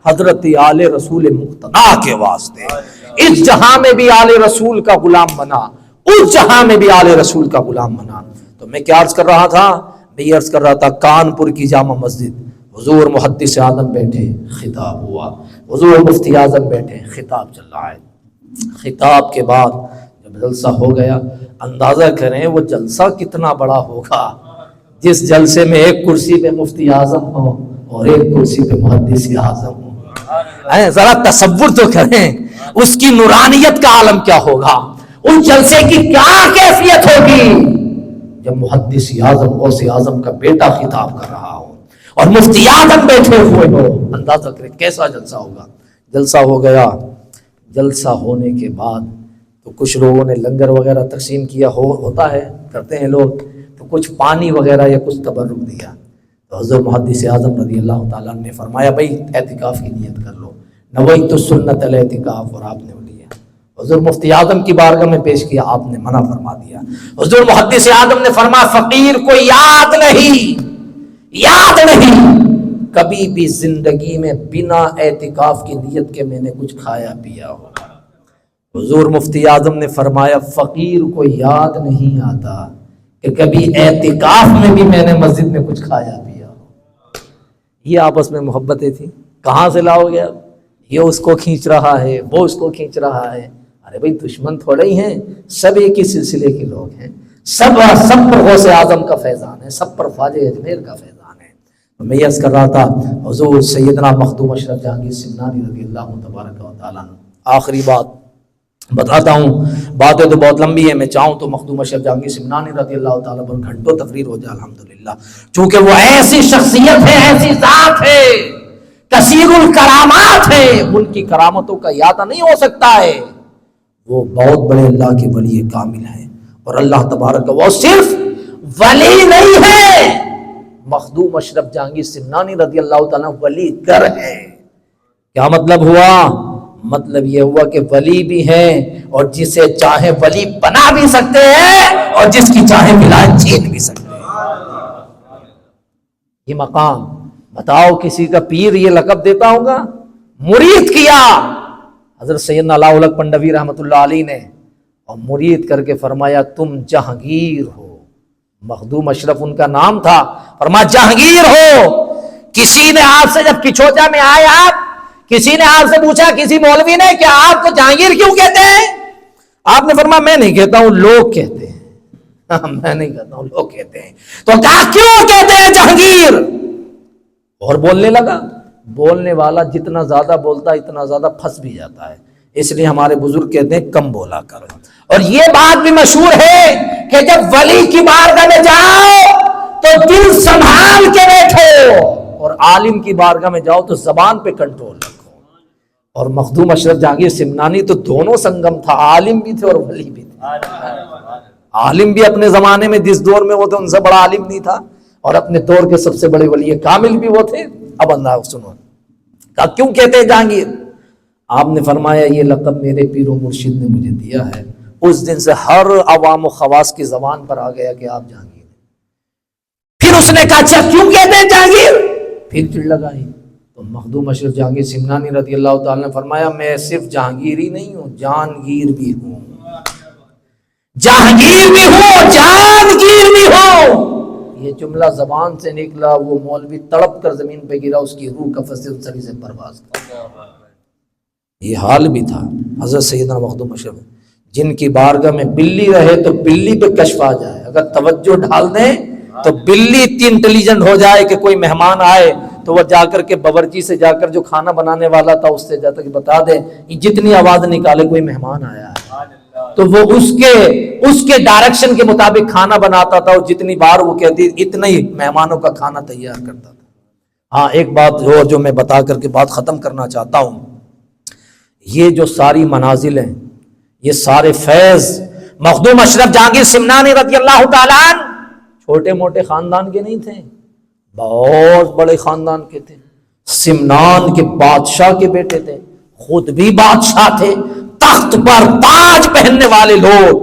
حضرت آل رسول مقتدا کے واسطے اس جہاں میں بھی آل رسول کا غلام بنا, اس جہاں میں بھی آل رسول کا غلام بنا. تو میں کیا عرض کر رہا تھا, میں یہ عرض کر رہا تھا کانپور کی جامع مسجد, حضور محدث اعظم بیٹھے, خطاب ہوا, حضور مفتی اعظم بیٹھے, خطاب چل رہا ہے. خطاب کے بعد جب جلسہ ہو گیا، اندازہ کریں وہ جلسہ کتنا بڑا ہوگا جس جلسے میں ایک کرسی پہ مفتی اعظم ہو اور ایک کرسی پہ محدث اعظم ہو۔ ذرا تصور تو کریں اس کی نورانیت کا عالم کیا ہوگا، اس جلسے کی کیا کیفیت ہوگی جب محدث اعظم غوث اعظم کا بیٹا خطاب کر رہا ہو اور مفتی اعظم بیٹھے ہوئے ہو۔ اندازہ کریں کیسا جلسہ ہوگا۔ جلسہ ہو گیا، جلسہ ہونے کے بعد تو کچھ لوگوں نے لنگر وغیرہ تقسیم کیا، ہوتا ہے کرتے ہیں لوگ، تو کچھ پانی وغیرہ یا کچھ تبرک دیا۔ تو حضرت محدث اعظم رضی اللہ تعالیٰ نے فرمایا بھائی اعتکاف کی نیت کر لو، نویت سنت الاعتکاف، اور آپ نے لیا۔ حضرت مفتی اعظم کی بارگاہ میں پیش کیا، آپ نے منع فرما دیا۔ حضرت محدث اعظم نے فرمایا فقیر کو یاد نہیں کبھی بھی زندگی میں بنا اعتکاف کی نیت کے میں نے کچھ کھایا پیا ہو۔ حضور مفتی اعظم نے فرمایا فقیر کو یاد نہیں آتا کہ کبھی اعتکاف میں بھی میں نے مسجد میں کچھ کھایا پیا ہو۔ یہ آپس میں محبتیں تھیں، کہاں سے لاؤ گے؟ یہ اس کو کھینچ رہا ہے، وہ اس کو کھینچ رہا ہے۔ ارے بھائی دشمن تھوڑے ہی ہیں، سب ایک ہی سلسلے کے لوگ ہیں، سب پر غوث اعظم کا فیضان ہے، سب پر خواجہ اجمیر کا فیضان ہے۔ میں یہ عرض کر رہا تھا حضور سیدنا مخدوم اشرف جہانگیر سمنانی رضی اللہ تبارک و تعالیٰ عنہ۔ آخری بات بتاتا ہوں، باتیں تو بہت لمبی ہے، میں چاہوں تو مخدوم اشرف جہانگیر سمنانی رضی اللہ تعالیٰ پر گھنٹوں تقریر ہو جائے الحمدللہ، چونکہ وہ ایسی شخصیت ہے، ایسی ذات ہے، کثیر الکرامات ہے، ان کی کرامتوں کا احاطہ نہیں ہو سکتا ہے۔ وہ بہت بڑے اللہ کے ولی کامل ہیں، اور اللہ تبارک وہ صرف ولی نہیں ہے، مخدوم اشرف جہانگیر سمنانی رضی اللہ تعالیٰ ولی گر ہے۔ کیا مطلب ہوا؟ مطلب یہ ہوا کہ ولی بھی ہیں، اور جسے چاہے ولی بنا بھی سکتے ہیں، اور جس کی چاہے ولایت چھین بھی سکتے ہیں۔ یہ مقام بتاؤ کسی کا پیر یہ لقب دیتا ہوگا؟ مرید کیا حضرت سیدنا علاء الحق پنڈوی رحمۃ اللہ علیہ نے، اور مرید کر کے فرمایا تم جہانگیر ہو۔ مخدوم اشرف ان کا نام تھا، فرمایا جہانگیر ہو۔ کسی نے آپ سے جب کچھوچا میں آئے، کسی نے آپ سے پوچھا، کسی مولوی نے، کہ آپ کو جہانگیر کیوں کہتے ہیں؟ آپ نے فرمایا میں نہیں کہتا ہوں، لوگ کہتے ہیں۔ میں نہیں کہتا ہوں، لوگ کہتے ہیں۔ تو کہا کیوں کہتے ہیں جہانگیر؟ اور بولنے لگا۔ بولنے والا جتنا زیادہ بولتا اتنا زیادہ پھنس بھی جاتا ہے، اس لیے ہمارے بزرگ کہتے ہیں کم بولا کرو۔ اور یہ بات بھی مشہور ہے کہ جب ولی کی بارگاہ میں جاؤ تو دل سنبھال کے بیٹھو، اور عالم کی بارگاہ میں جاؤ تو زبان پہ کنٹرول رکھو۔ اور مخدوم اشرف جہانگیر سمنانی تو دونوں سنگم تھا، عالم بھی تھے اور ولی بھی تھے۔ عالم بھی اپنے زمانے میں جس دور میں وہ تھے ان سے بڑا عالم نہیں تھا، اور اپنے دور کے سب سے بڑے ولی کامل بھی وہ تھے۔ اب انداز سنو، کہا کیوں کہتے ہیں جہانگیر؟ آپ نے فرمایا یہ لقب میرے پیر و مرشد نے مجھے دیا ہے، اس دن سے ہر عوام و خواص کی زبان پر آ گیا کہ آپ جہانگیر ہیں۔ پھر اس نے کہا اچھا کیوں کہتے ہیں جہانگیر؟ پھر چڑ لگائی۔ تو مخدوم اشرف جہانگیر سمنانی رضی اللہ تعالیٰ نے فرمایا میں صرف جہانگیر ہی نہیں ہوں، جہانگیر بھی ہوں، جہانگیر بھی ہوں، جہانگیر بھی ہوں۔ یہ جملہ زبان سے نکلا، وہ مولوی تڑپ کر زمین پہ گرا، اس کی روح کفن سری سے پرواز کر۔ یہ حال بھی تھا حضرت سیدنا مخدوم اشرف، جن کی بارگاہ میں بلی رہے تو بلی پہ کشف آ جائے، اگر توجہ ڈال دیں تو بلی اتنی انٹیلیجنٹ ہو جائے کہ کوئی مہمان آئے تو وہ جا کر کے باورچی سے جا کر جو کھانا بنانے والا تھا اس سے جا کر بتا دے، جتنی آواز نکالے کوئی مہمان آیا ہے، تو وہ اس کے ڈائریکشن کے مطابق کھانا بناتا تھا، اور جتنی بار وہ کہتی اتنا ہی مہمانوں کا کھانا تیار کرتا تھا۔ ہاں ایک بات جو میں بتا کر کے بات ختم کرنا چاہتا ہوں، یہ جو ساری منازل ہیں، یہ سارے فیض مخدوم اشرف جہانگیر سمنانی رضی اللہ تعالیٰ عنہ چھوٹے موٹے خاندان کے نہیں تھے، بہت بڑے خاندان کے تھے، سمنان کے بادشاہ کے بیٹے تھے، خود بھی بادشاہ تھے، تخت پر تاج پہننے والے لوگ،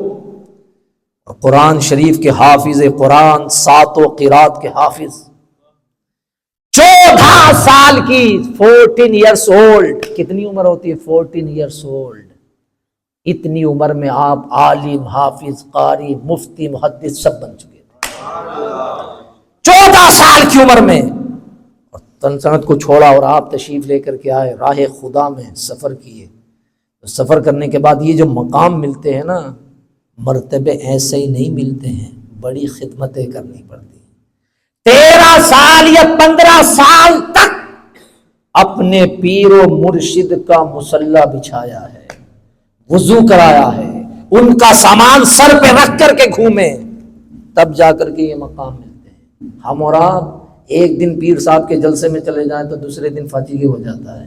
اور قرآن شریف کے حافظ قرآن، 7 قرات کے حافظ، 14 سال کی 14 ایئرس اولڈ، کتنی عمر ہوتی ہے 14 ایئرس اولڈ، اتنی عمر میں آپ عالم، حافظ، قاری، مفتی، محدث سب بن چکے تھے 14 سال کی عمر میں، اور سلطنت کو چھوڑا اور آپ تشریف لے کر کے آئے، راہ خدا میں سفر کیے، تو سفر کرنے کے بعد یہ جو مقام ملتے ہیں نا، مرتبے ایسے ہی نہیں ملتے ہیں، بڑی خدمتیں کرنی پڑتی ہیں۔ 13 سال یا 15 سال تک اپنے پیر و مرشد کا مصلی بچھایا ہے، وضو کرایا ہے، ان کا سامان سر پہ رکھ کر کے گھومے، تب جا کر کے یہ مقام ملتے ہیں۔ ہم اور آپ ایک دن پیر صاحب کے جلسے میں چلے جائیں تو دوسرے دن فاتحی ہو جاتا ہے،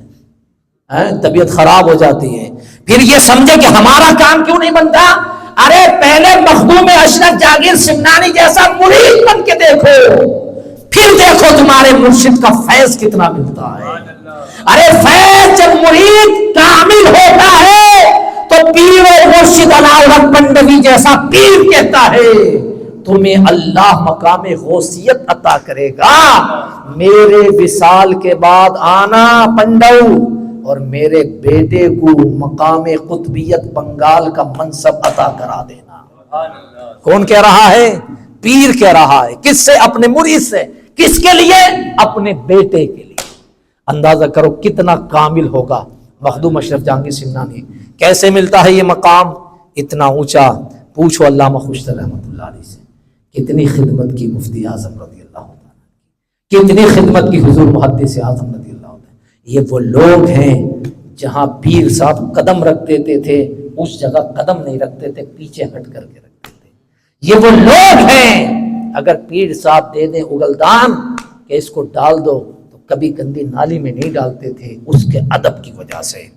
طبیعت خراب ہو جاتی ہے، پھر یہ سمجھے کہ ہمارا کام کیوں نہیں بنتا۔ ارے پہلے مخدوم اشرف جہانگیر سمنانی جیسا مرید بن کے دیکھو، پھر دیکھو تمہارے مرشد کا فیض کتنا ملتا ہے۔ ارے فیض جب مرید کامل ہوتا ہے تو پیر و مرشد علاؤالحق پنڈوی جیسا پیر کہتا ہے تمہیں اللہ مقام غوثیت عطا کرے گا، میرے وصال کے بعد آنا پنڈو اور میرے بیٹے کو مقام قطبیت بنگال کا منصب عطا کرا دینا۔ کون کہہ رہا ہے؟ پیر کہہ رہا ہے۔ کس سے؟ اپنے مرید سے۔ کس کے لیے؟ اپنے بیٹے کے لیے۔ اندازہ کرو کتنا کامل ہوگا مخدوم اشرف جہانگیر سمنانی۔ کیسے ملتا ہے یہ مقام اتنا اونچا؟ پوچھو علامہ خوشتر رحمۃ اللہ علیہ سے، کتنی خدمت کی مفتی اعظم رضی اللہ عنہ، کتنی خدمت کی حضور محدث اعظم رضی اللہ عنہ۔ یہ وہ لوگ ہیں جہاں پیر صاحب قدم رکھ دیتے تھے اس جگہ قدم نہیں رکھتے تھے، پیچھے ہٹ کر کے رکھتے تھے۔ یہ وہ لوگ ہیں اگر پیر صاحب دے دیں اگلدان کہ اس کو ڈال دو تو کبھی گندی نالی میں نہیں ڈالتے تھے، اس کے ادب کی وجہ سے۔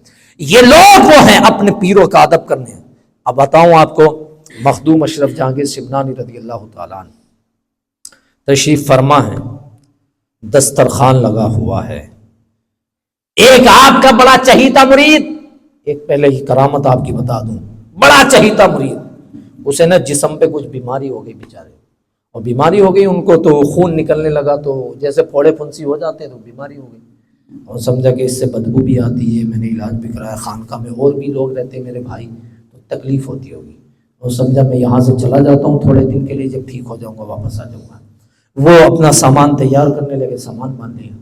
یہ لوگ وہ ہیں اپنے پیروں کا ادب کرنے۔ اب بتاؤں آپ کو، مخدوم اشرف جہانگیر سمنانی رضی اللہ تعالیٰ عنہ تشریف فرما ہے، دسترخوان لگا ہوا ہے، ایک آپ کا بڑا چہیتا مرید، ایک پہلے ہی کرامت آپ کی بتا دوں، بڑا چہیتا مرید، اسے نا جسم پہ کچھ بیماری ہو گئی بیچارے، اور بیماری ہو گئی ان کو تو خون نکلنے لگا، تو جیسے پھوڑے پھنسی ہو جاتے ہیں تو بیماری ہو گئی، اور سمجھا کہ اس سے بدبو بھی آتی ہے، میں نے علاج بھی کرایا، خانقاہ میں اور بھی لوگ رہتے ہیں میرے بھائی، تو تکلیف ہوتی ہوگی، اور سمجھا میں یہاں سے چلا جاتا ہوں تھوڑے دن کے لیے، جب ٹھیک ہو جاؤں گا واپس آ جاؤں گا۔ وہ اپنا سامان تیار کرنے لگے، سامان مان لیا،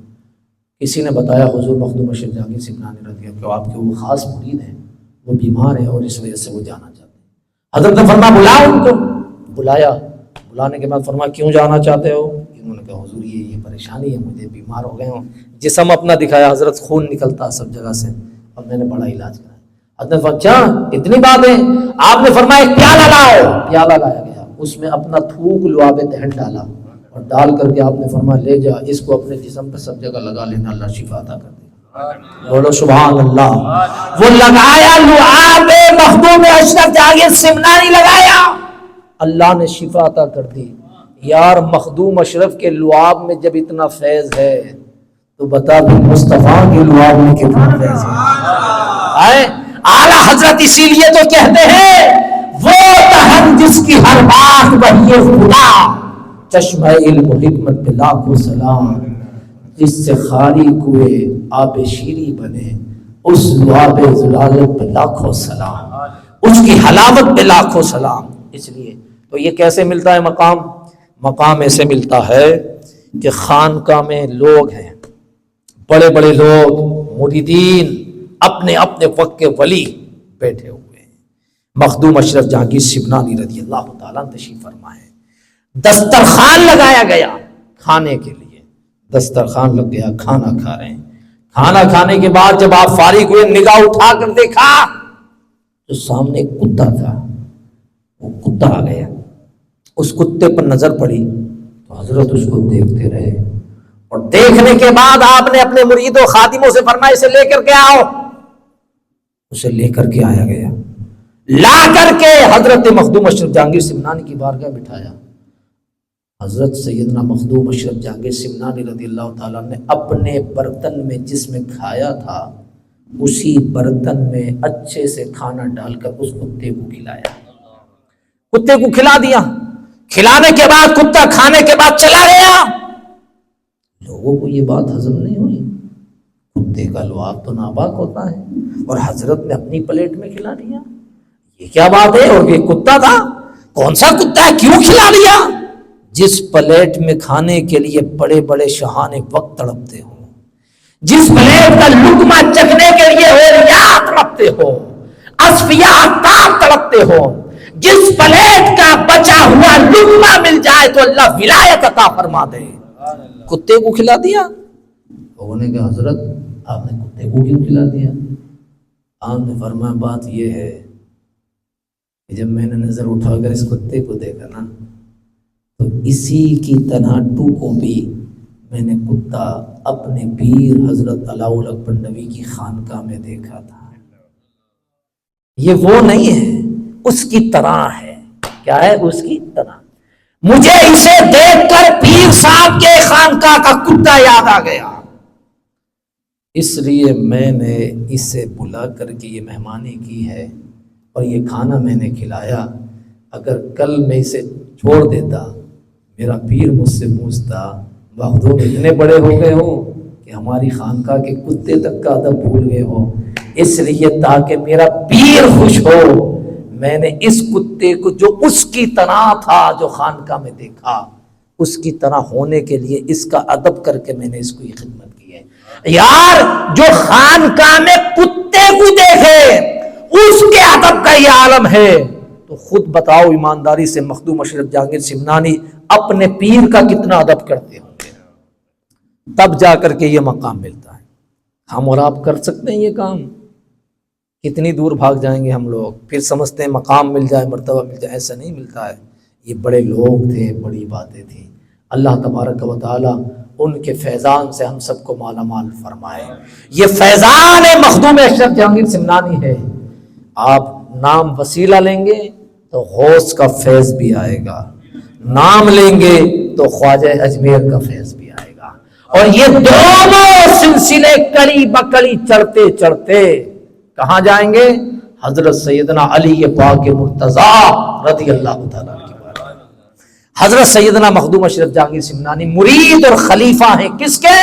کسی نے بتایا حضور مخدوم اشرف جہانگیر سمنانی رضی اللہ عنہ آپ کے وہ خاص مرید ہیں، وہ بیمار ہیں اور اس وجہ سے وہ جانا چاہتے ہیں۔ حضرت نے فرمایا بلاؤ ان کو، بلایا، بلانے کے بعد فرمایا کیوں جانا چاہتے ہو؟ انہوں نے کہا حضور یہ پریشانی ہے، مجھے بیمار ہو گئے ہوں، جسم اپنا دکھایا، حضرت خون نکلتا سب جگہ سے، اب میں نے بڑا علاج کرایا۔ حضرت نے فرمایا اچھا اتنی بات ہے؟ آپ نے فرمایا ایک پیالہ لاؤ، پیالہ لایا گیا، اس میں اپنا تھوک لعاب دہن ڈالا، اور ڈال کر کے آپ نے فرمایا لے جا، اس کو اپنے جسم پہ سب جگہ لگا لینا، اللہ شفا عطا کر دے گا۔ بولو سبحان اللہ۔ وہ لگایا لعاب مخدوم اشرف جہانگیر سمنانی لگایا، اللہ نے شفا عطا کر دی۔ یار مخدوم اشرف کے لعاب میں جب اتنا فیض ہے تو بتا بھی مصطفیٰ کے لعاب میں کتنا فیض ہے۔ اعلیٰ حضرت اسی لیے تو کہتے ہیں وہ دہن جس کی ہر بات وحی خدا، چشمہ علم و حکمت پہ لاکھوں سلام، جس سے خالی کوئے آب شیری بنے، اس لعاب ضلالت پہ لاکھوں سلام، اس کی حلاوت پہ لاکھوں سلام۔ اس لیے تو یہ کیسے ملتا ہے مقام؟ مقام ایسے ملتا ہے کہ خانقاہ میں لوگ ہیں، بڑے بڑے لوگ مریدین، اپنے اپنے وقت کے ولی بیٹھے ہوئے ہیں۔ مخدوم اشرف جہانگیر سمنانی رضی اللہ تعالیٰ تشریف فرما ہے، دسترخوان لگایا گیا کھانے کے لیے، دسترخوان لگ گیا، کھانا کھا رہے ہیں۔ کھانا کھانے کے بعد جب آپ فارغ ہوئے، نگاہ اٹھا کر دیکھا تو سامنے ایک کتا تھا، وہ کتا آ گیا، اس کتے پر نظر پڑی تو حضرت اس کو دیکھتے رہے، اور دیکھنے کے بعد آپ نے اپنے مرید و خادموں سے فرمایا اسے لے کر کے آؤ، اسے لے کر کے آیا گیا، لا کر کے حضرت مخدوم اشرف جہانگیر سمنانی کی بارگاہ بٹھایا۔ حضرت سیدنا مخدوم اشرف جہانگیر سمنانی رضی اللہ تعالیٰ نے اپنے برتن میں جس میں کھایا تھا اسی برتن میں اچھے سے کھانا ڈال کر اس کتے کو کھلایا، کتے کو کھلا دیا۔ کھلانے کے بعد کتا کھانے کے بعد چلا گیا، لوگوں کو یہ بات ہضم نہیں ہوئی، کتے کا لعاب تو ناپاک ہوتا ہے اور حضرت نے اپنی پلیٹ میں کھلا دیا، یہ کیا بات ہے؟ اور یہ کتا تھا، کون سا کتا ہے، کیوں کھلا دیا؟ جس پلیٹ میں کھانے کے لیے بڑے بڑے شاہان وقت تڑپتے ہو، جس پلیٹ کا لقمہ چکھنے کے لیے اولیاء تڑپتے ہو، اصفیاء احکام تڑپتے ہو، جس پلیٹ کا بچا ہوا لقمہ مل جائے تو اللہ ولایت عطا فرما دے۔ کتے کو کھلا دیا، لوگوں نے کہا حضرت آپ نے کتے کو کیوں کھلا دیا؟ آپ نے فرمایا بات یہ ہے کہ جب میں نے نظر اٹھا کر اس کتے کو دیکھا نا تو اسی کی طرح کو بھی میں نے کتا اپنے پیر حضرت علاؤل اکبر نبی کی خانقاہ میں دیکھا تھا۔ یہ وہ نہیں ہے، اس کی طرح ہے۔ کیا ہے؟ اس کی طرح۔ مجھے اسے دیکھ کر پیر صاحب کے خانقاہ کا کتا یاد آ گیا، اس لیے میں نے اسے بلا کر کے یہ مہمانی کی ہے اور یہ کھانا میں نے کھلایا۔ اگر کل میں اسے چھوڑ دیتا، میرا پیر مجھ سے پوچھتا بہدور اتنے بڑے ہو گئے ہو کہ ہماری خانقاہ کے کتے تک کا ادب بھول گئے ہو، اس لیے تاکہ میرا پیر خوش ہو میں نے اس کتے کو جو اس کی طرح تھا جو خانقاہ میں دیکھا، اس کی طرح ہونے کے لیے اس کا ادب کر کے میں نے اس کو یہ خدمت کی ہے۔ یار جو خانقاہ میں کتے کو دیکھے اس کے ادب کا یہ عالم ہے، تو خود بتاؤ ایمانداری سے مخدوم اشرف جہانگیر سمنانی اپنے پیر کا کتنا ادب کرتے ہوں گے، تب جا کر کے یہ مقام ملتا ہے۔ ہم اور آپ کر سکتے ہیں یہ کام؟ کتنی دور بھاگ جائیں گے ہم لوگ، پھر سمجھتے ہیں مقام مل جائے، مرتبہ مل جائے، ایسا نہیں ملتا ہے۔ یہ بڑے لوگ تھے، بڑی باتیں تھیں۔ اللہ تبارک و تعالی ان کے فیضان سے ہم سب کو مالا مال فرمائے۔ یہ فیضان مخدوم اشرف جہانگیر سمنانی ہے۔ آپ نام وسیلہ لیں گے تو غوث کا فیض بھی آئے گا، نام لیں گے تو خواجہ اجمیر کا فیض بھی آئے گا، اور یہ دونوں سلسلے کڑی بکڑی چڑھتے چڑھتے کہاں جائیں گے؟ حضرت سیدنا علی پاک مرتضیٰ رضی اللہ تعالیٰ کی بات۔ حضرت سیدنا مخدوم اشرف جہانگیر سمنانی مرید اور خلیفہ ہیں کس کے؟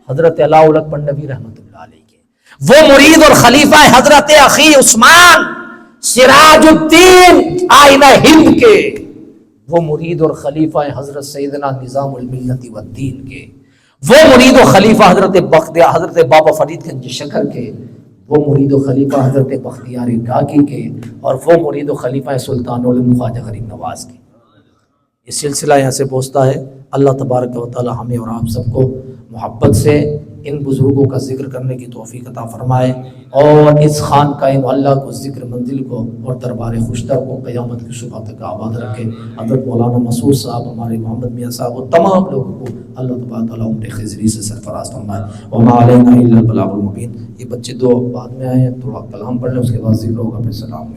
حضرت علاؤل اکبر نبی رحمۃ اللہ علیہ کے۔ وہ مرید اور خلیفہ ہیں حضرت اخی عثمان سراج الدین آئینہ ہند کے۔ وہ مرید اور خلیفہ ہیں حضرت سیدنا نظام الملت والدین کے۔ وہ مرید و خلیفہ حضرت بابا فرید گنج شکر کے۔ وہ مرید و خلیفہ حضرت بختیار کاکی کے، اور وہ مرید و خلیفہ سلطان العلم خواجہ غریب نواز کے۔ یہ سلسلہ یہاں سے پہنچتا ہے۔ اللہ تبارک و تعالی ہمیں اور آپ سب کو محبت سے ان بزرگوں کا ذکر کرنے کی توفیق عطا فرمائے، اور اس خانقاہ معلیٰ کو، ذکر منزل کو اور دربار خوشتر کو قیامت کی صبح تک آباد رکھے۔ حضرت مولانا مسعود صاحب، ہمارے محمد میاں صاحب اور تمام لوگوں کو اللہ تبارک و تعالی عمر خضری سے سرفراز فرمائے۔ وما علینا الا البلاغ المبین۔ یہ بچے دو بعد میں آئے ہیں، تھوڑا کلام پڑھ لیں، اس کے بعد ذکر ہوگا، پھر سلام۔